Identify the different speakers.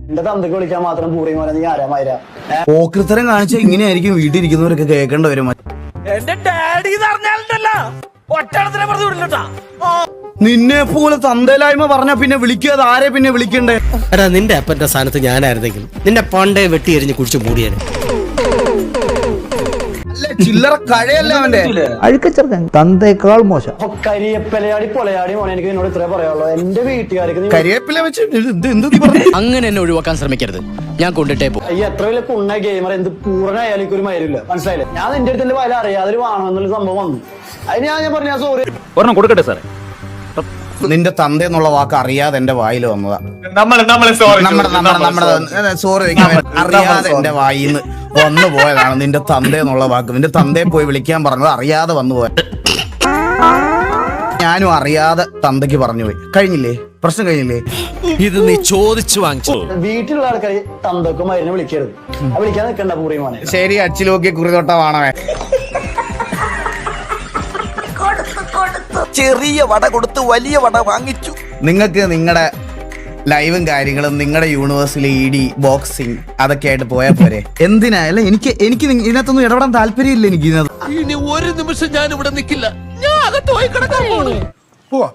Speaker 1: എന്റെ തന്തക്ക് വിളിക്കാൻ മാത്രം പൂറി പോലെ നീ ആരാമായിര
Speaker 2: പോക്കൃത്തരം കാണിച്ച ഇങ്ങനെയായിരിക്കും വീട്ടിലിരിക്കുന്നവരൊക്കെ കേൾക്കേണ്ടി വരും.
Speaker 3: എന്റെ ഡാഡി ഒറ്റണത്തിനെ പറഞ്ഞു വിടില്ലട്ടാ.
Speaker 2: നിന്നെ പോലെ തന്തയിലായ്മ പറഞ്ഞ പിന്നെ വിളിക്കാതെ ആരെ പിന്നെ വിളിക്കണ്ടേ?
Speaker 4: എടാ നിന്റെ അപ്പന്റെ സ്ഥാനത്ത് ഞാനായിരുന്നെങ്കിൽ നിന്നെ പണ്ടേ വെട്ടി എരിഞ്ഞ് കുടിച്ച് മൂടിയാണ്.
Speaker 2: ചില്ലറ കഴയല്ലേ അവന്റെ
Speaker 5: അഴുക്കച്ചെറുക്കൻ തന്തേക്കാൾ മോശം.
Speaker 1: കരിയപ്പലയാടി പൊലയാടി മോനെ എനിക്ക് നിന്നോട് ഇത്രേ പറയാനുള്ളൂ. എന്റെ വീട്ടുകാർക്ക്
Speaker 2: കരിവേപ്പില വെച്ച്
Speaker 6: അങ്ങനെ എന്നെ ഒഴിവാക്കാൻ ശ്രമിക്കരുത്. ഞാൻ കൊണ്ടിട്ടേ പോകും.
Speaker 1: ഈ എത്ര വലിയ പുണ്ണ ഗെയിമർ എന്ത് പൂർണ്ണമായാലും ഒരു മരുന്നില്ല. മനസ്സിലായില്ലേ? ഞാൻ നിന്റെ അടുത്തിന്റെ വല അറിയാതെ വേണമെന്നുള്ള സംഭവം വന്നു. അതിന് ഞാൻ പറഞ്ഞ സോറി
Speaker 3: ഒരെണ്ണം കൊടുക്കട്ടെ സാറേ.
Speaker 2: നിന്റെ തന്ത എന്നുള്ള വാക്ക് അറിയാതെ എന്റെ വായിൽ വന്നതാ. സോറി അറിയാതെ എന്റെ വായിന്ന് വന്നു പോയതാണ് നിന്റെ തന്ത എന്നുള്ള വാക്ക്. നിന്റെ തന്തയെ പോയി വിളിക്കാൻ പറഞ്ഞത് അറിയാതെ വന്നു പോയ. ഞാനും അറിയാതെ തന്തയ്ക്ക് പറഞ്ഞു പോയി. കഴിഞ്ഞില്ലേ? പ്രശ്നം കഴിഞ്ഞില്ലേ?
Speaker 4: ഇത് നീ ചോദിച്ചു വാങ്ങിച്ചു.
Speaker 1: വീട്ടിലുള്ള ആൾക്കാർ തന്തക്കും മരുന്ന് വിളിക്കരുത്. വിളിക്കാൻ നിൽക്കണ്ട പൂറി മോനെ.
Speaker 2: ശരി, അച്ചിലോക്കി കുറിതൊട്ട വാണവേ.
Speaker 7: ചെറിയ വട കൊടുത്ത് വലിയ വട വാങ്ങിച്ചു.
Speaker 2: നിങ്ങൾക്ക് നിങ്ങളുടെ ലൈവും കാര്യങ്ങളും നിങ്ങളുടെ യൂണിവേഴ്സിലെ ഇഡി ബോക്സിങ് അതൊക്കെ ആയിട്ട് പോയാൽ പോരെ? എന്തിനാ? അല്ല എനിക്ക് ഇതിനകത്തൊന്നും ഇടപെടാൻ താല്പര്യമില്ല. എനിക്ക് ഇതിനകത്ത്
Speaker 4: ഇനി ഒരു നിമിഷം ഞാൻ ഇവിടെ നിൽക്കില്ല. ഞാൻ അകത്ത് പോയി കിടക്കാൻ പോവാ.